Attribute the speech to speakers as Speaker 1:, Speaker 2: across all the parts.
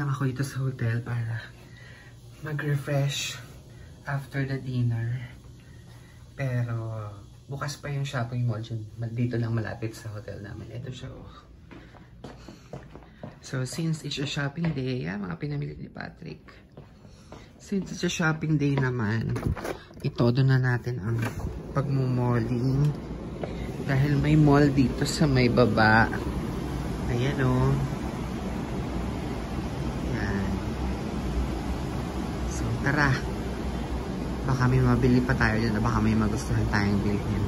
Speaker 1: lang ako dito sa hotel para mag-refresh after the dinner. Pero bukas pa yung shopping mall dyan. Dito lang malapit sa hotel namin. Ito siya. So since it's a shopping day, mga pinamili ni Patrick. Since it's a shopping day naman, itodo na natin ang pagmumalling. Dahil may mall dito sa may baba. Ayan o. Yan. So tara. Baka may mabili pa tayo dyan. Baka may magustuhan tayong bilhin.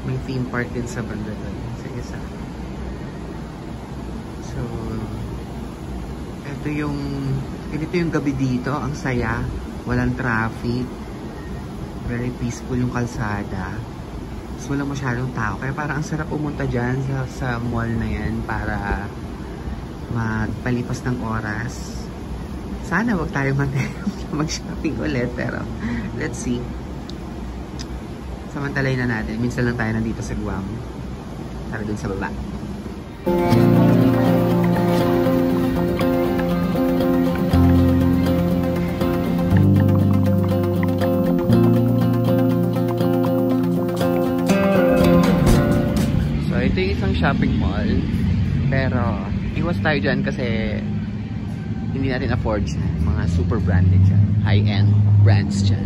Speaker 1: May theme park din sa banda doon. Sa isa. So, ito yung gabi dito. Ang saya. Walang traffic. Very peaceful yung kalsada. So, walang masyadong tao. Kaya parang ang sarap pumunta dyan sa mall na yan para magpalipas ng oras. Sana wag tayo mag-shopping ulit. Pero, let's see. Samantalay na natin. Minsan lang tayo nandito sa Guam. Tara dun sa baba. Ito yung isang shopping mall, pero iwas tayo dyan kasi hindi natin afford siya. Mga super branded dyan, high-end brands dyan,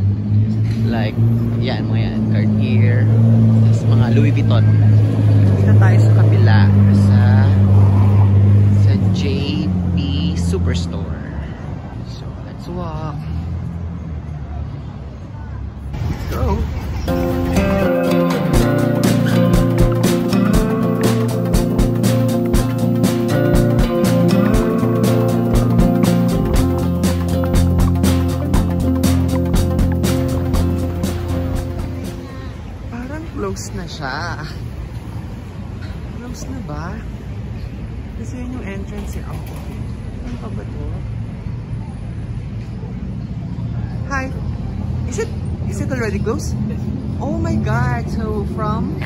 Speaker 1: like yan, mga yan, Cartier, tapos mga Louis Vuitton. Dito tayo sa kabila sa JP Superstore. So let's walk. Let's go. Close na siya. Close na ba? Kasi yun yung entrance eh. Oh, ano pa ba to? Hi! Is it already closed? Oh my god! So from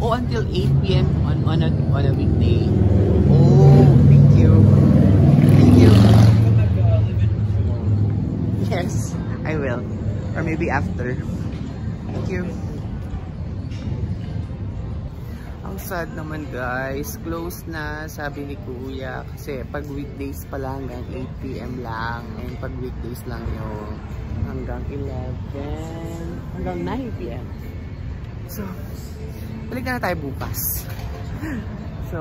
Speaker 1: until 8 PM on a weekday. Oh, thank you. Thank you. Yes, I will. Or maybe after. Thank you. Sad naman guys, close na sabi ni Kuya kasi pag weekdays pa lang hanggang 8 PM lang, and pag weekdays lang yung hanggang 11 hanggang 9 PM. So balik na tayo bukas. So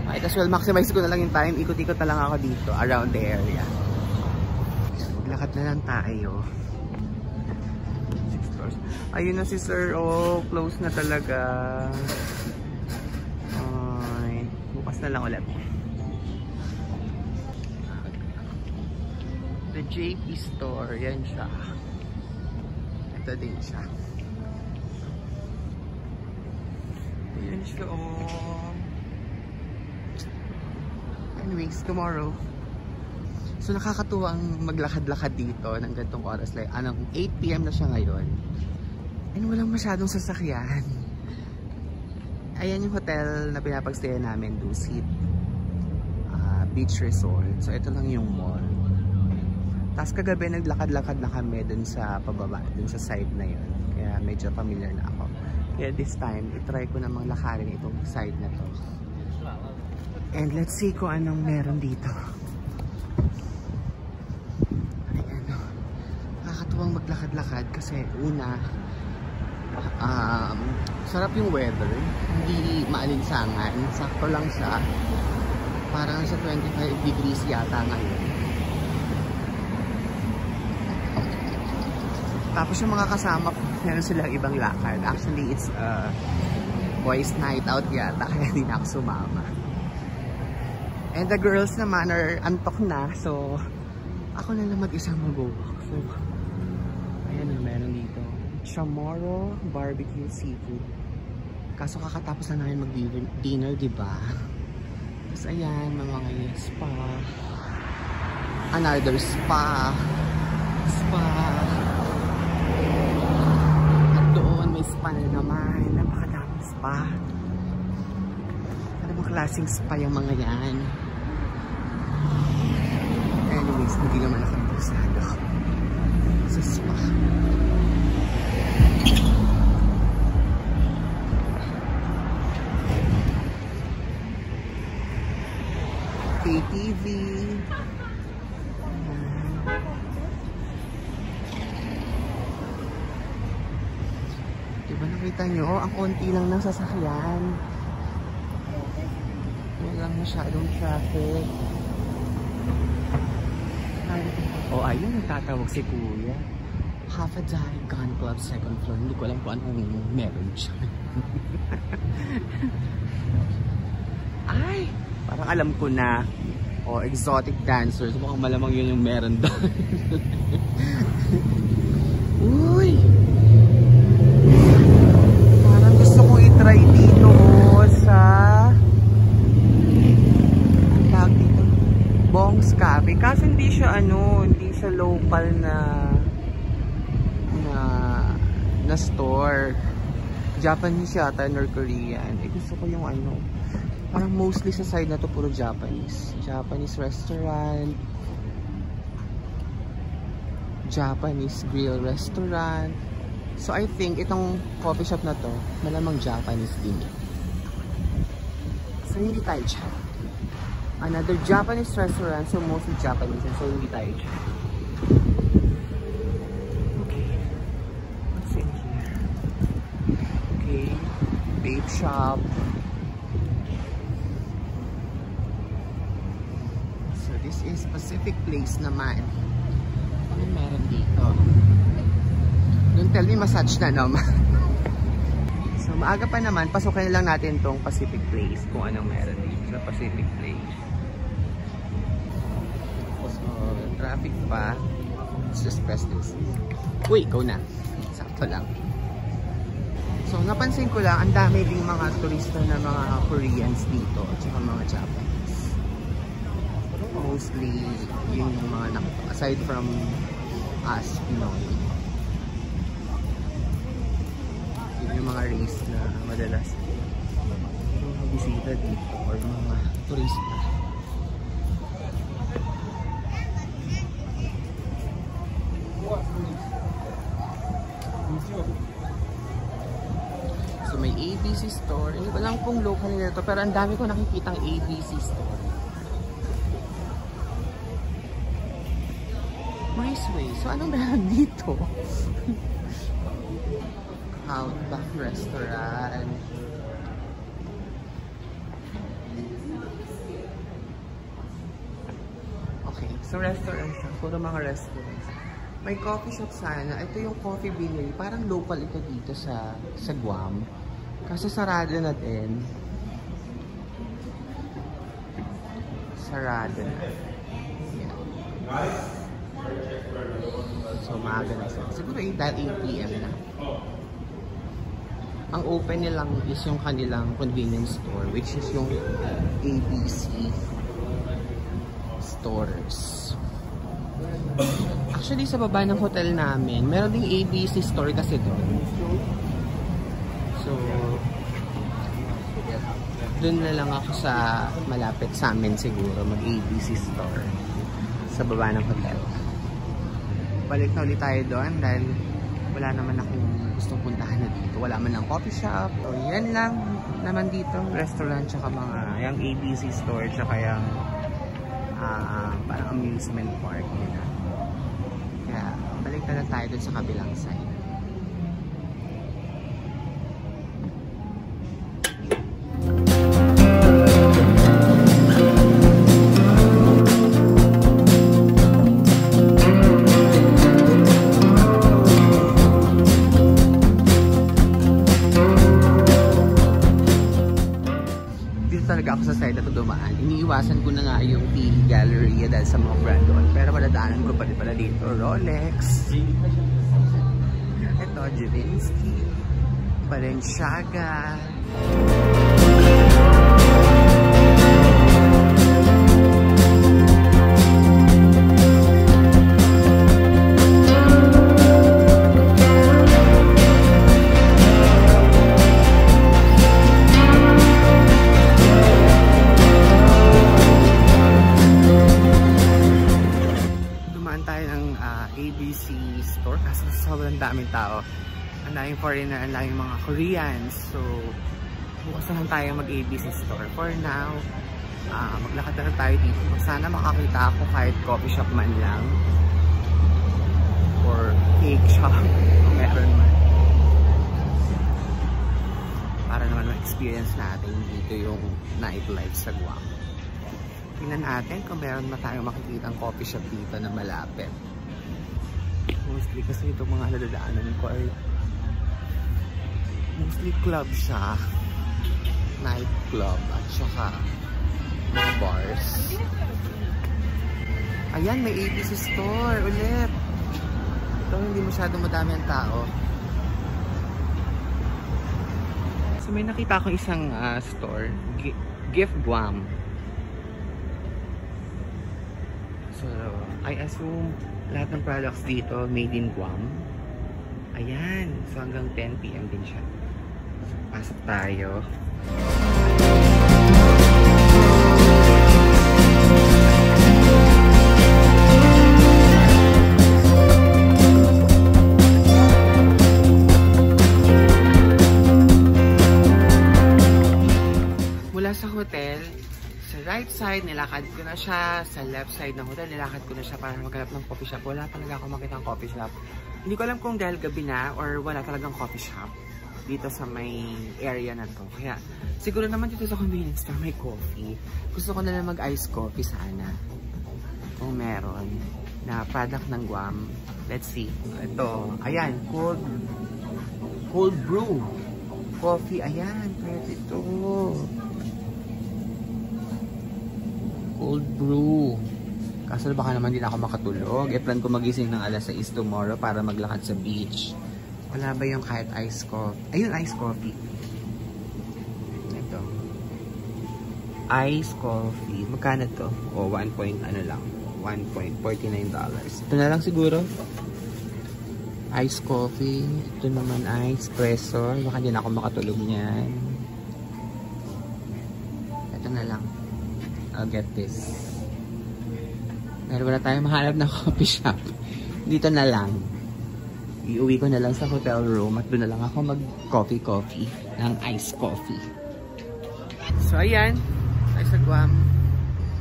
Speaker 1: might as well maximize ko na lang yung time, ikot-ikot na lang ako dito around the area. Maglakad na lang tayo. Ayun na si Sir. Oh, close na talaga. Ay, bukas na lang ulit. The JP store. Yan siya. Ito din siya. Yan siya. Oh. Anyways, tomorrow. So nakakatuwang maglakad-lakad dito ng ganitong oras. Like, 8 PM na siya ngayon. And walang masyadong sasakyan. Ayan yung hotel na pinapagstayan namin, Dusit Beach Resort. So ito lang yung mall. Tapos kagabi naglakad-lakad na kami dun sa pababa, dun sa side na yun. Kaya medyo familiar na ako. Kaya this time, itry ko namang lakarin itong side na to. And let's see kung anong meron dito. Ayan. Nakakatuwang maglakad-lakad kasi una, sarap yung weather, hindi maalinsangan, sakto lang siya, parang sa 25 degrees yata ngayon. Tapos yung mga kasama ko, meron silang ibang lakad. Actually it's boys night out yata, kaya hindi na ako sumama. And the girls naman are antok na, so ako na lang mag-isang mag-walk. So ayan na, meron dito Chamorro barbecue seafood. Kaso kakatapos na namin mag-dinner, diba? Tapos ayan, mga spa. Another spa. At doon may spa na naman. Napakadaming spa. Ano bang klaseng spa yung mga yan? least hindi naman ako interesado sa spa. KTV. Diba nakita nyo? Ang konti lang ng sasakyan. Walang masyadong traffic. Oh, ayun, nagtatawag si Kuya. Half a Dive Gun Club, second floor. Hindi ko alam kung anong meron dyan. Ay! Parang alam ko na. Oh, exotic dancers. Mukhang malamang yun yung meron doon. Uy! Parang gusto kong i-try dito sa ang tawag dito, Bong's Cafe. Kasi hindi siya hindi siya local na store. Japanese yata or Korean. Gusto ko yung parang mostly sa side na to puro Japanese. Japanese restaurant, Japanese grill restaurant. So I think itong coffee shop na to malamang Japanese din. So hindi tayo dyan. Another Japanese restaurant, so mostly Japanese, so hindi tayo dyan. Okay, what's in here? Okay, vape shop. This is Pacific Place naman. Ano meron dito? Don't tell me massage na naman. So maaga pa naman, pasukin lang natin tong Pacific Place kung anong meron dito sa Pacific Place. So traffic pa. Let's just press this. Uy, ikaw na. Sakto lang. So napansin ko lang, ang dami ding mga turista na mga Koreans dito at saka mga Japanese. Mostly yung mga aside from us, Pinoy, yun yung mga race na madalas yung bisita dito or mga turista. So may ABC store. Hindi ko lang kung local nila ito, pero ang dami ko nakikitang ABC store. Nice way. So, anong meron dito? Outback restaurant. Okay. So, restaurant siya. Puro mga restaurants. May coffee shop sana. Ito yung coffee beanery. Parang local ito dito sa Guam. Kasi sarado na din. Sarado na. Yeah. So maaga na siya. Siguro 8 PM na. Ang open nilang is yung kanilang convenience store, which is yung ABC stores. Actually sa baba ng hotel namin, meron ding ABC store kasi doon. So doon na lang ako sa malapit sa amin siguro mag-ABC store sa baba ng hotel. Balik na ulit tayo doon dahil wala naman akong gustong puntahan na dito. Wala man lang coffee shop. So yan lang naman dito. Restaurant tsaka mga yung ABC store tsaka yung parang amusement park. Kaya balik na lang tayo doon sa kabilang side. Talaga ako sa side na ito dumaan. Iniiwasan ko na nga yung P Galleria dahil sa mga brand doon. Pero madadaanan ko pa rin pala dito. Rolex. Ito, Givenchy. Balenciaga. foreigner, ang laking mga Koreans. So, bukas na lang tayo mag-ABC store. For now, maglakad na tayo dito. Sana makakita ako kahit coffee shop man lang. Or cake shop, kung meron man. Para naman ma-experience natin dito yung nightlife sa Guam. Tingnan natin kung meron na tayong makikita ang coffee shop dito na malapit. Mostly kasi itong mga nadadaanan ko ay mostly club siya. Night club at saka mga bars. Ayan, may ABC store ulit. Ito hindi masyadong madami ang tao. So may nakita ko isang store, Gift Guam. So I assume lahat ng products dito made in Guam. Ayan, so hanggang 10 PM din siya. So pasok tayo. Mula sa hotel, sa right side, nilakad ko na siya. Sa left side ng hotel, nilakad ko na siya para maghanap ng coffee shop. Wala talaga ako makita ng coffee shop. Hindi ko alam kung dahil gabi na or wala talagang coffee shop dito sa may area na to. Kaya siguro naman dito sa convenience store may coffee. Gusto ko na lang mag-ice coffee sana. Kung meron na product ng Guam. Let's see. Ito. Ayan. Cold brew. Coffee. Ayan. Pwede ito. Cold brew. Kaso baka naman din ako makatulog. Plan ko magising ng alas 6 tomorrow para maglakad sa beach. Wala ba yung kahit ice coffee? Ayun, ice coffee. Ito. Ice coffee. Magkano to? O, 1 point ano lang. $1.49. Ito na lang siguro. Ice coffee. Ito naman ice espresso. Baka din ako makatulog niyan. Ito na lang. I'll get this. Meron wala tayong mahanap na coffee shop. Dito na lang. Iuwi ko na lang sa hotel room at doon na lang ako mag-coffee ng iced coffee. So ayan, tayo sa Guam.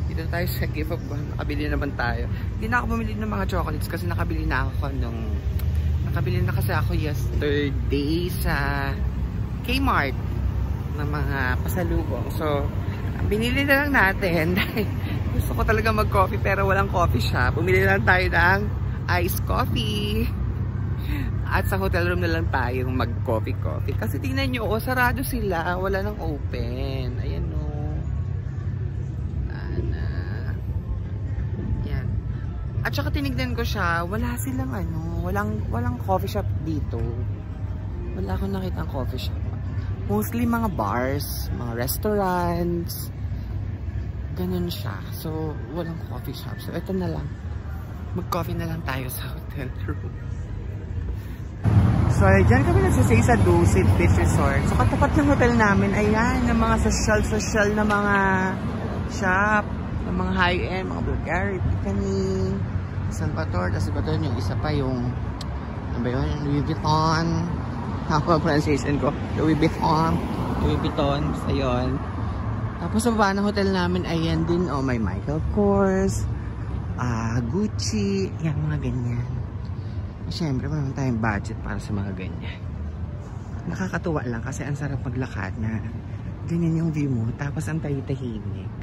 Speaker 1: Dito tayo sa Gift of Guam. Nakabili naman tayo. Hindi na ako bumili ng mga chocolates kasi nakabili na kasi ako yesterday sa Kmart ng mga pasalubong. So binili na lang natin dahil gusto ko talaga mag-coffee pero walang coffee shop. Bumili na lang tayo ng iced coffee. At sa hotel room na lang tayo mag-coffee. Kasi tingnan nyo, sarado sila. Wala nang open. Ayan o. Yan. At saka tinignan ko siya, wala silang walang coffee shop dito. Wala akong nakita ang coffee shop. Mostly mga bars, mga restaurants. Ganun siya. So, walang coffee shop. So, ito na lang. Mag-coffee na lang tayo sa hotel room. So, dyan kami nagsasay sa Dusit Beach Resort. So, katapat ng hotel namin, ayan, ng mga social na mga shop, ng mga high-end, mga Bulgari, Tiffany, Salvatore, tapos iba doon yung isa pa yung, ano ba yun, Louis Vuitton. Ako ang pronunciation ko, Louis Vuitton, so yun. Tapos sa baba ng hotel namin, ayan din, may Michael Kors, Gucci, yan, mga ganyan. Siyempre, wala tayong budget para sa mga ganyan. Nakakatuwa lang kasi ang sarap maglakad na ganyan yung view mo. Tapos ang tahimik.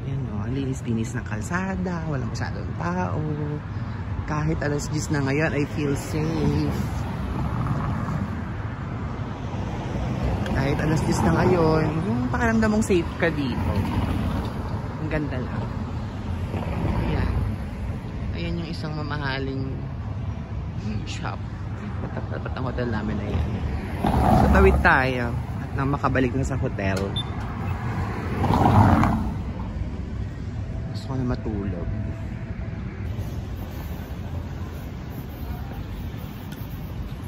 Speaker 1: Yan o, linis-linis ng kalsada. Walang masyadong tao. Kahit alas 10 na ngayon, I feel safe. Kahit alas 10 na ngayon, yung pakiramdam mong safe ka dito. Ang ganda lang. Ayan yung isang mamahaling shop. Tapat ang hotel namin na yan. So tawid tayo at nang makabalik na sa hotel. Gusto ko na matulog.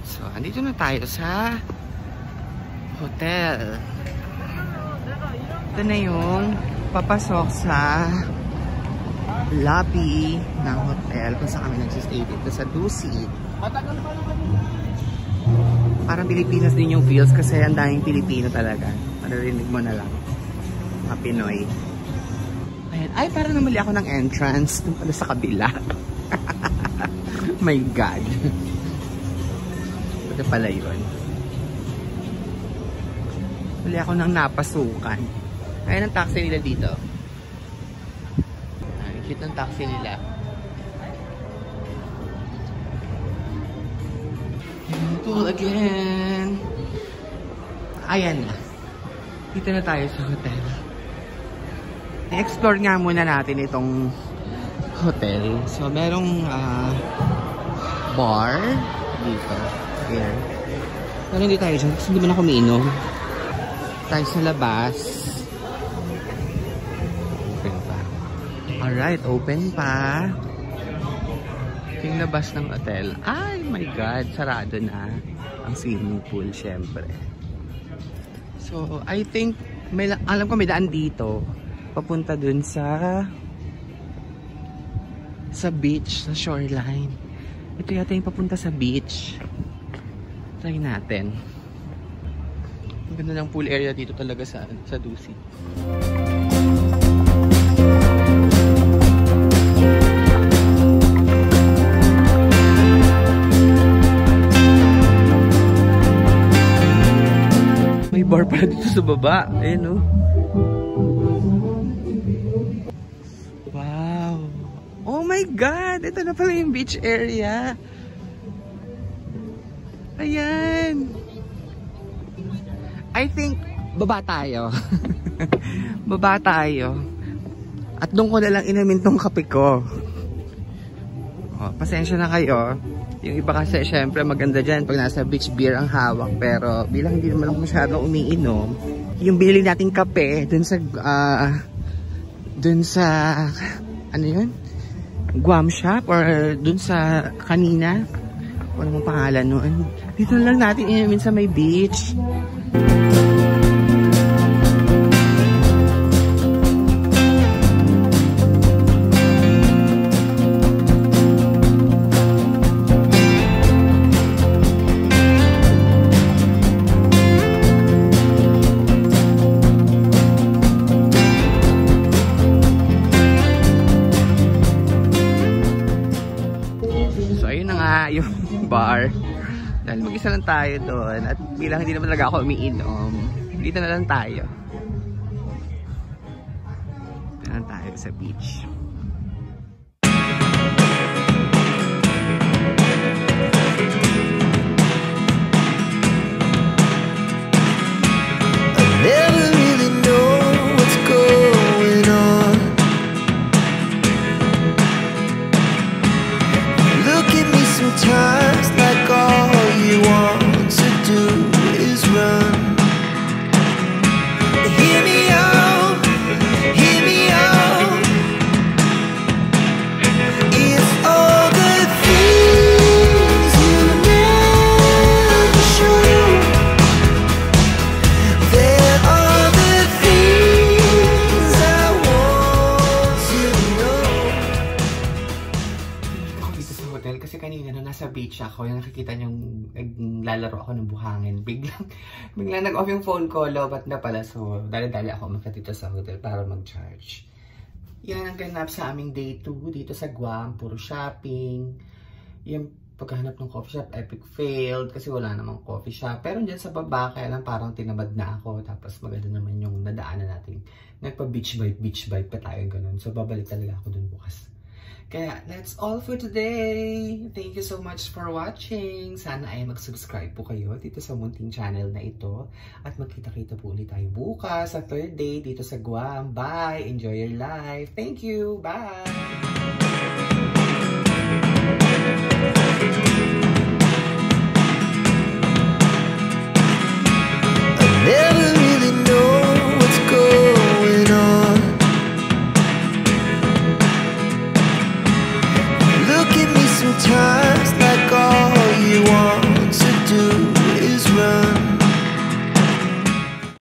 Speaker 1: So andito na tayo sa hotel. Ito na yung papasok sa lobby ng hotel kung saan kami nagsistay dito sa Dusit. Parang Pilipinas din yung feels kasi ang daming Pilipino talaga. Maririnig mo na lang. Mga Pinoy. Ayan. Ay, parang namali ako ng entrance. Doon pala sa kabila. My God. Ito pala yun. Mali ako ng napasukan. Ayan ang taxi nila dito. Ayan, cute ang taxi nila. Pool again. Ayan na. Dito na tayo sa hotel. I-explore nga muna natin itong hotel. So, merong bar dito. Here. Pero hindi tayo dyan kasi hindi mo na kumiinom. Tayo sa labas. Open pa. Alright, open pa. Yung labas ng hotel. Ay my God, sarado na ang swimming pool syempre. So, I think alam ko may daan dito papunta dun sa beach, sa shoreline. Ito yata yung papunta sa beach. Try natin. Ang ganda ng pool area dito talaga sa Dusit. May bar pala dito sa baba. Ayan o. Wow. Oh my God! Ito na pala yung beach area. Ayan. I think, baba tayo. Baba tayo. At doon ko na lang inumin tong kape ko. Oh, pasensya na kayo. Yung iba kasi syempre maganda dyan pag nasa beach beer ang hawak. Pero bilang hindi naman ako masyadong umiinom, yung binili nating kape dun sa ano yun? Guam shop or dun sa kanina. Ano mong pangalan nun? Dito lang natin inumin sa may beach. Yung bar dahil mag-isa lang tayo doon at bilang hindi naman talaga ako umiinom, dito na lang tayo sa beach.
Speaker 2: Sometimes like all you want to do is run. Hear me out, hear me out. It's all the things you never show. There are the things I want to know.
Speaker 1: Dito sa hotel kasi kanina nasa beach ako, yung nakikita niyong naglalaro ako ng buhangin. Biglang nag-off yung phone ko, lobat na pala. So, dali-dali ako makatito sa hotel para mag-charge. Yan ang ganap sa aming day 2 dito sa Guam. Puro shopping. Yung paghahanap ng coffee shop, epic failed kasi wala namang coffee shop. Pero dyan sa baba, kaya lang parang tinamad na ako. Tapos maganda naman yung nadaanan natin. Nagpa-beach bite pa tayo ganun. So, babalik talaga ako dun bukas. Kaya, that's all for today. Thank you so much for watching. Sana ay mag-subscribe po kayo dito sa munting channel na ito. At magkita-kita po ulit tayo bukas sa third day dito sa Guam. Bye! Enjoy your life! Thank you! Bye!
Speaker 2: Never really know what's going on. Look at me sometimes.